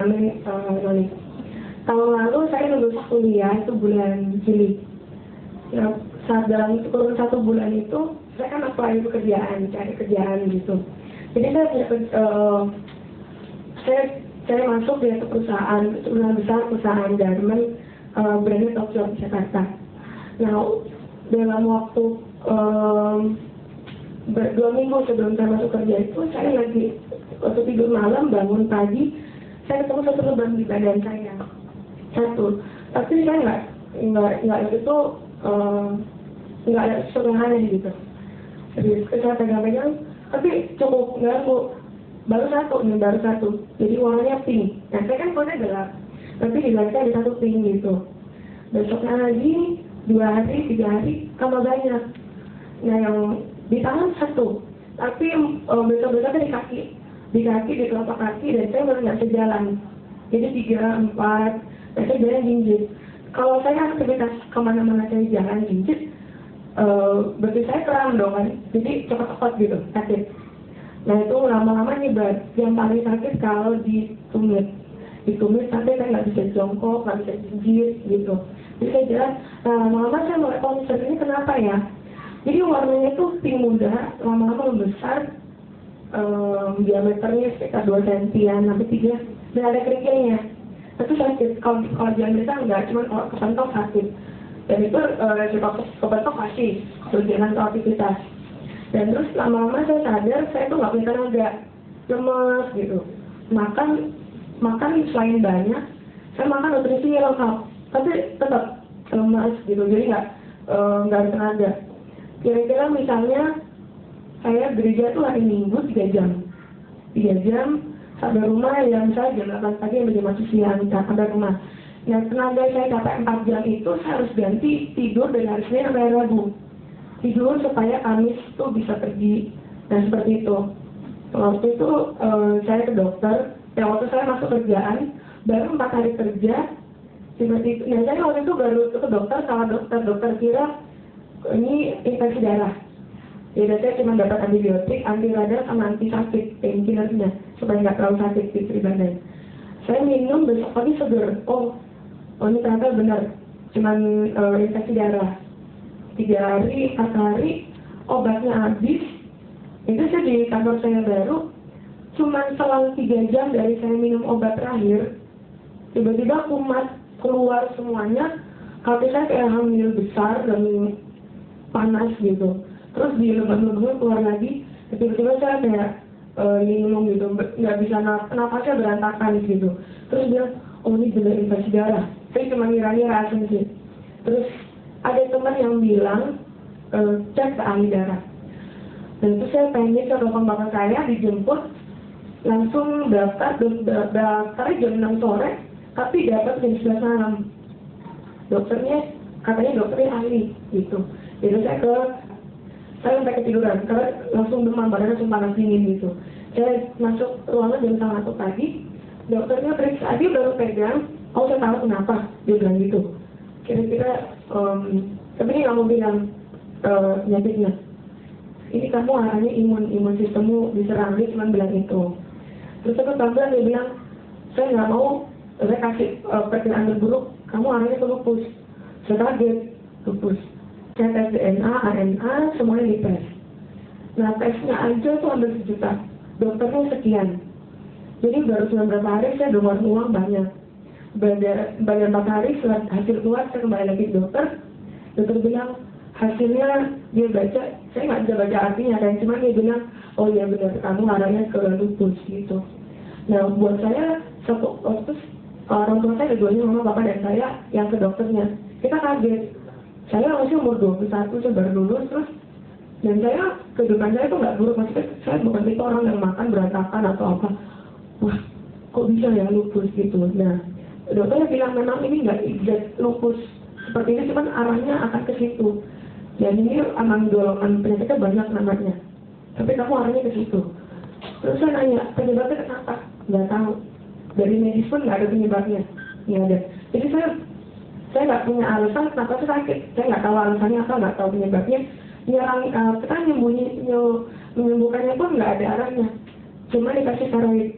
Roni. Tahun lalu saya lulus kuliah itu bulan Juli. Ya, saat dalam kurun 1 bulan itu saya kan apply pekerjaan, cari kerjaan gitu. Jadi saya masuk di satu perusahaan besar, perusahaan garment brandnya Tokyo di Jakarta. Nah, dalam waktu 2 minggu sebelum saya masuk kerja itu, saya lagi waktu tidur malam, bangun pagi, saya ketemu satu lubang di badan saya. Satu. Tapi saya nggak itu nggak ada sesuatu yang aneh gitu. Jadi saya pegang-pegang, tapi cukup ganggu. Baru satu. Jadi warnanya pink. Nah, saya kan kulitnya gelap, tapi di saya ada satu pink gitu. Besoknya lagi 2 hari, 3 hari, tambah banyak. Nah, yang di tangan satu, tapi besok-besoknya di kaki, di telapak kaki, dan saya baru nggak bisa jalan. Jadi 3, 4, dan saya jalan jinjit. Kalau saya aktivitas kemana-mana saya jalan jinjit, berarti saya kram dong kan, jadi cepat-cepat gitu, sakit. Nah, itu lama-lama nyebar. Yang paling sakit kalau di tumit sampai saya nggak bisa jongkok, nggak bisa jinjit gitu. Jadi saya jalan, lama-lama saya mulai concern, ini kenapa ya? Jadi warnanya tuh pink muda, lama-lama membesar, diameternya sekitar 2 cm sampai 3, dan ada kerikilnya. Itu sakit. Kalau jalan biasa enggak, cuma kalau kepentok sakit. Dan itu resiko kepentok pasti berjalan ke aktivitas. Dan terus lama-lama saya sadar saya tuh nggak punya tenaga, lemes gitu. Makan selain banyak, saya makan nutrisi lengkap, tapi tetap lemes gitu. Jadi nggak ada tenaga. Kira-kira misalnya saya gereja tuh hari Minggu 3 jam, sampai rumah ya misalnya jam 8 pagi sampai jam 1 siang sampai rumah. Nah, tenaga saya sampai 4 jam itu saya harus ganti tidur dari hari Senin sampai Rabu. Tidur supaya Kamis tuh bisa pergi. Dan seperti itu. Waktu itu saya ke dokter. Waktu saya masuk kerjaan baru 4 hari kerja. Tiba-tiba, nah saya waktu itu baru ke dokter, salah dokter kira ini infeksi darah. Jadi saya cuma dapat antibiotik, anti radang sama anti sakit, painkillernya supaya nggak terlalu sakit di badan. Saya minum besok pagi seger. Oh ini ternyata benar, cuma infeksi darah. 3 hari, 4 hari, obatnya habis. Itu saya di kantor saya baru, cuma selang 3 jam dari saya minum obat terakhir, tiba-tiba kumat keluar semuanya, kaki saya kayak hamil besar dan panas gitu. Terus di lubang-lubangnya keluar lagi, tiba-tiba saya kayak linglung gitu, nggak bisa napasnya berantakan gitu. Terus dia, oh ini benar infeksi darah. Saya cuma ngira-ngira asumsi. Terus ada teman yang bilang cek ke ahli darah. Dan itu saya panik ke bapak saya, dijemput, langsung daftarnya jam 6 sore, tapi dapat jam 11 malam. Katanya dokternya ahli gitu. Jadi saya sampai ketiduran, karena langsung demam, badannya langsung panas dingin gitu. Saya masuk ruangan jam 1 pagi, dokternya periksa, dia baru pegang, oh saya tahu kenapa, dia bilang gitu. Kira-kira, tapi ini nggak mau bilang penyakitnya. Ini kamu arahnya imun sistemmu diserang, dia cuma bilang itu. Terus aku pelan-pelan dia bilang, saya nggak mau, saya kasih perkiraan terburuk, kamu arahnya ke lupus. Saya kaget, lupus. Saya tes DNA, ANA, semuanya dites. Nah, tesnya aja tuh hampir 1 juta. Dokternya sekian. Jadi baru cuma berapa hari saya udah uang banyak. Bagian 4 hari setelah hasil keluar, saya kembali lagi ke dokter. Dokter bilang, hasilnya dia baca, saya nggak bisa baca artinya kan, cuma dia bilang, oh iya benar, kamu arahnya ke lupus gitu. Nah, buat saya, waktu orang tua saya, keduanya mama, bapak, dan saya yang ke dokternya. Kita kaget. Saya masih umur 21, saya baru lulus, terus dan saya, kehidupan saya itu nggak buruk, maksudnya saya bukan tipe orang yang makan berantakan atau apa. Wah, kok bisa ya lupus gitu. Nah, dokternya bilang memang ini nggak exact lupus seperti ini, cuman arahnya akan ke situ. Dan ini emang golongan penyakitnya banyak namanya, tapi kamu arahnya ke situ. Terus saya nanya, penyebabnya kenapa? Nggak tahu. Dari medis pun nggak ada penyebabnya, nggak ada. Jadi saya nggak punya alasan kenapa saya sakit. Saya nggak tahu alasannya apa, nggak tahu penyebabnya. Kita menyembuhkannya pun nggak ada arahnya. Cuma dikasih steroid.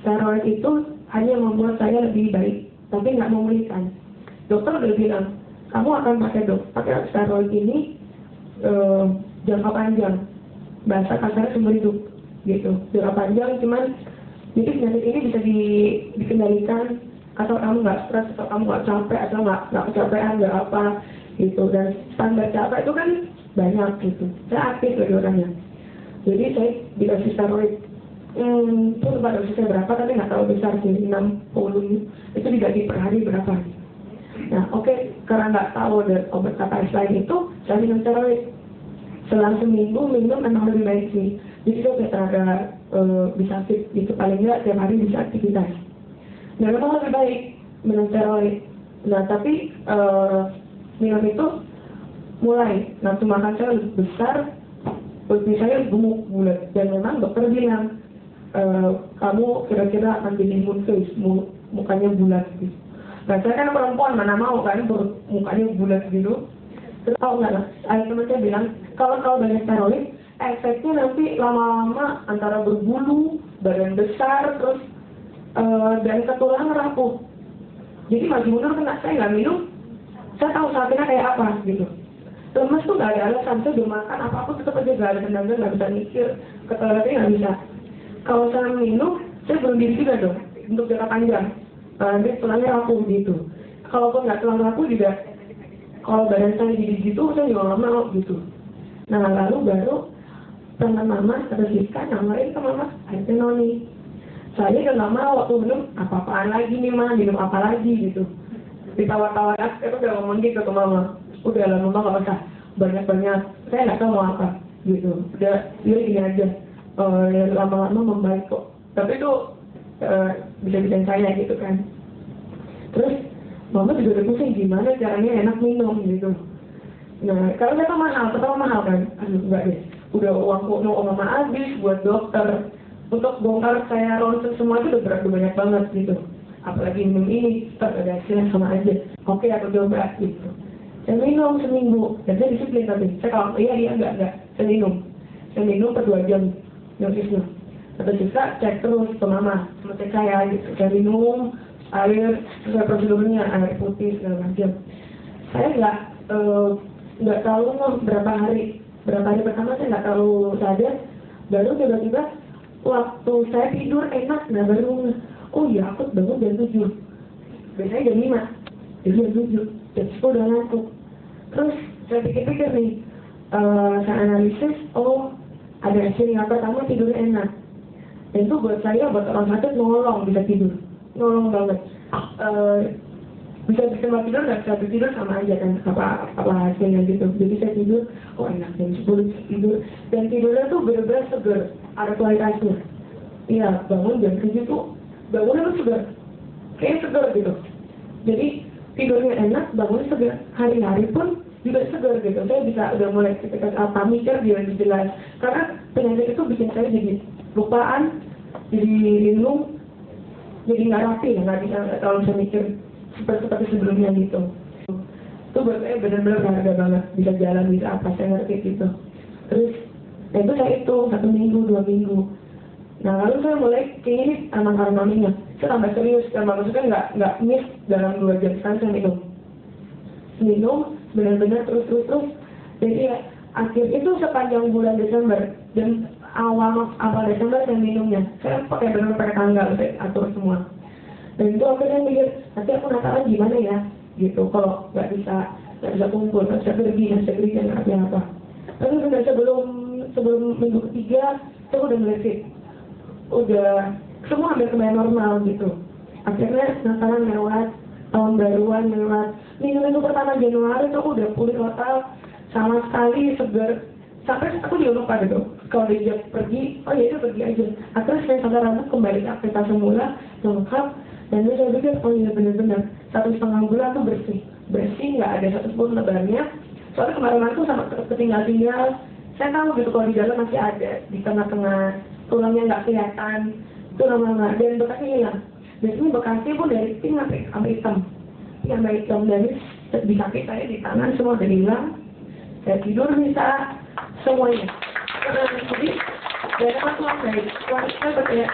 Steroid itu hanya membuat saya lebih baik, tapi nggak memulihkan. Dokter udah bilang, kamu akan pakai steroid ini jangka panjang, bahasa kasarnya seumur hidup, gitu. Jangka panjang, cuman jadi penyakit ini bisa dikendalikan atau kamu nggak stres, atau kamu nggak capek, atau nggak kecapean, nggak apa, gitu. Dan standar capek itu kan banyak, gitu. Saya aktif dari orangnya. Jadi saya dikasih steroid. Itu lupa dosisnya berapa, tapi nggak terlalu besar sih, 60. Itu dibagi per hari berapa. Nah, oke, karena nggak tahu ada obat apa selain itu, saya minum steroid. Selang seminggu minum memang lebih baik sih. Jadi itu kayak tenaga bisa fit, gitu. Paling nggak tiap hari bisa aktivitas. Nah, memang lebih baik minum steroid. Nah, tapi minum itu mulai nafsu makan saya lebih besar, perut saya gemuk bulat, dan memang dokter bilang kamu kira-kira akan jadi moon face, mukanya bulat gitu. Nah, saya kan perempuan, mana mau kan mukanya bulat gitu. Terus nggak lah, ada teman saya bilang kalau banyak steroid, efeknya nanti lama-lama antara berbulu, badan besar, terus dan ketulang rapuh. Jadi maju mundur kena, saya nggak minum, saya tahu saatnya kayak apa gitu. Lemes tuh nggak ada alasan, saya udah makan apapun tetap aja nggak ada tenaga, nggak bisa mikir, ke toiletnya nggak bisa. Kalau saya minum, saya belum diri juga dong untuk jangka panjang. Nanti tulangnya rapuh gitu. Kalaupun nggak tulang rapuh juga, kalau badan saya jadi gitu, saya juga nggak mau gitu. Nah, lalu baru teman mama, kata Siska, nawarin ke mama, air noni. Saya udah nggak mau waktu minum, apa-apaan lagi nih mah, minum apa lagi gitu. Ditawar-tawar, aku udah ngomong gitu ke mama. Udah lah, mama nggak usah banyak-banyak, saya nggak tahu mau apa gitu. Udah, gini aja, lama-lama membaik kok. Tapi itu bisa-bisa saya gitu kan. Terus mama juga udah pusing gimana caranya enak minum gitu. Nah, kalau saya mahal, pertama mahal kan. Aduh, enggak deh. Udah uang kuno mama habis buat dokter. Untuk bongkar saya ronsen semua itu udah banyak banget gitu. Apalagi minum ini, tetap ada hasilnya sama aja. Oke, aku coba gitu. Saya minum seminggu, dan saya disiplin tapi. Saya kalau iya, enggak. Saya minum per 2 jam dosisnya. Atau juga cek terus ke mama, sama cek saya gitu. Saya minum air, sesuai prosedurnya, air putih segala macam. Saya nggak tahu berapa hari pertama saya nggak terlalu sadar, baru tiba-tiba waktu saya tidur enak, nah baru oh iya aku bangun jam 7, biasanya jam 5, jadi jam 7, jam 10 udah ngantuk. Terus saya pikir-pikir nih, saya analisis, oh ada hasil yang pertama tidurnya enak, dan itu buat saya, buat orang sakit nolong bisa tidur. Nolong banget. Bisa tempat tidur, nggak bisa tidur sama aja kan, apa hasilnya gitu. Jadi saya tidur, oh enak, jam 10 tidur, dan tidurnya tuh bener-bener seger, ada kualitasnya. Iya, bangun jam 7 tuh bangunnya tuh seger, kayak seger gitu. Jadi tidurnya enak, bangunnya seger. Hari-hari pun juga seger gitu. Saya bisa udah mulai ketika apa mikir dia lebih jelas, karena penyakit itu bikin saya jadi lupaan, jadi linglung, jadi nggak rapi, nggak terlalu bisa mikir seperti sebelumnya gitu. Itu buat saya benar-benar berharga banget, bisa jalan, bisa apa, saya ngerti gitu. Terus itu saya itu 1 minggu, 2 minggu. Nah lalu saya mulai kini sama maminya, saya tambah serius, maksudnya nggak miss dalam 2 jam kan saya minum benar-benar terus. Jadi ya, akhir itu sepanjang bulan Desember dan awal Desember saya minumnya. Saya benar-benar pakai tanggal, saya atur semua. Dan itu akhirnya mikir, nanti aku Natalan gimana ya, gitu. Kalau nggak bisa kumpul, nggak bisa pergi, nggak bisa kerja, nggak bisa apa. Tapi sudah sebelum minggu ketiga, saya udah mulai fit. Udah semua hampir kembali normal gitu. Akhirnya Natalan lewat, tahun baruan lewat. Minggu pertama Januari itu aku udah pulih total, sama sekali segar. Sampai aku juga lupa gitu. Kalau dia pergi, oh ya itu pergi aja. Akhirnya saya sadar rambut kembali ke aktivitas semula, lengkap. Dan saya pikir, oh iya benar-benar 1,5 bulan tuh bersih, nggak ada satupun lebarnya. Soalnya kemarin aku sama ketinggal-tinggal, saya tahu gitu kalau di dalam masih ada, di tengah-tengah tulangnya nggak kelihatan, itu lama-lama, dan bekasnya hilang. Biasanya bekasnya pun dari pink sampai hitam, dari di kaki saya, di tangan semua udah hilang. Saya tidur bisa semuanya. Jadi dari apa tuh baik, saya percaya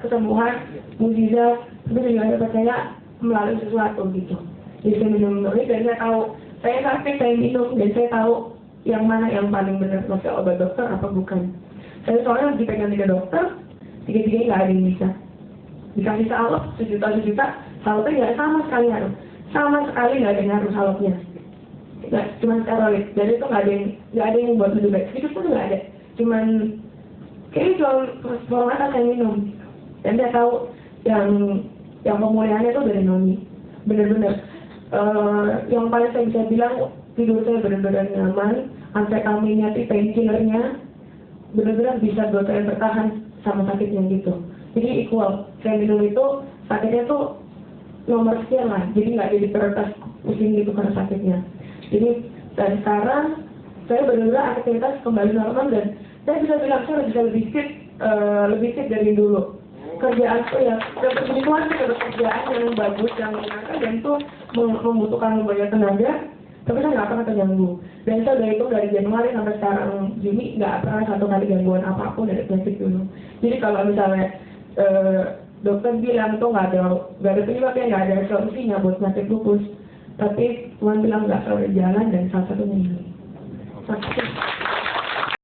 kesembuhan, mukjizat, tapi juga saya percaya melalui sesuatu gitu. Jadi saya minum ini dan saya tahu saya sakit, saya minum dan saya tahu yang mana yang paling benar, pakai obat dokter apa bukan. Saya soalnya dipegang 3 dokter, 3-tiganya nggak ada yang bisa. Dikasih salep sejuta, salepnya nggak sama sekali ngaruh. Sama sekali nggak ada yang ngaruh salepnya. Nggak, cuma steroid. Jadi itu nggak ada yang buat lebih baik. Itu pun nggak ada. Cuman kayaknya cuma formata saya minum. Dan saya tahu yang pemulihannya itu dari noni. Bener-bener. Yang paling saya bisa bilang tidur saya bener-bener nyaman. Amfetaminnya, painkillernya bener-bener bisa buat saya bertahan sama sakitnya gitu. Jadi equal. Saya minum itu sakitnya tuh nomor sekian lah. Jadi nggak jadi prioritas pusing gitu karena sakitnya. Jadi dan sekarang saya benar-benar aktivitas kembali normal dan saya bisa bilang saya bisa lebih fit dari dulu. Kerjaan tuh ya dapat kerjaan yang bagus, yang menyenangkan dan itu membutuhkan banyak tenaga. Tapi saya nggak pernah terganggu. Dan saya udah hitung dari Januari sampai sekarang Juni nggak pernah satu kali gangguan apapun dari penyakit dulu. Jadi kalau misalnya dokter bilang tuh nggak ada penyebabnya, nggak ada solusinya buat penyakit lupus. Tapi Tuhan bilang nggak selalu jalan dan salah satunya ini. Terima kasih.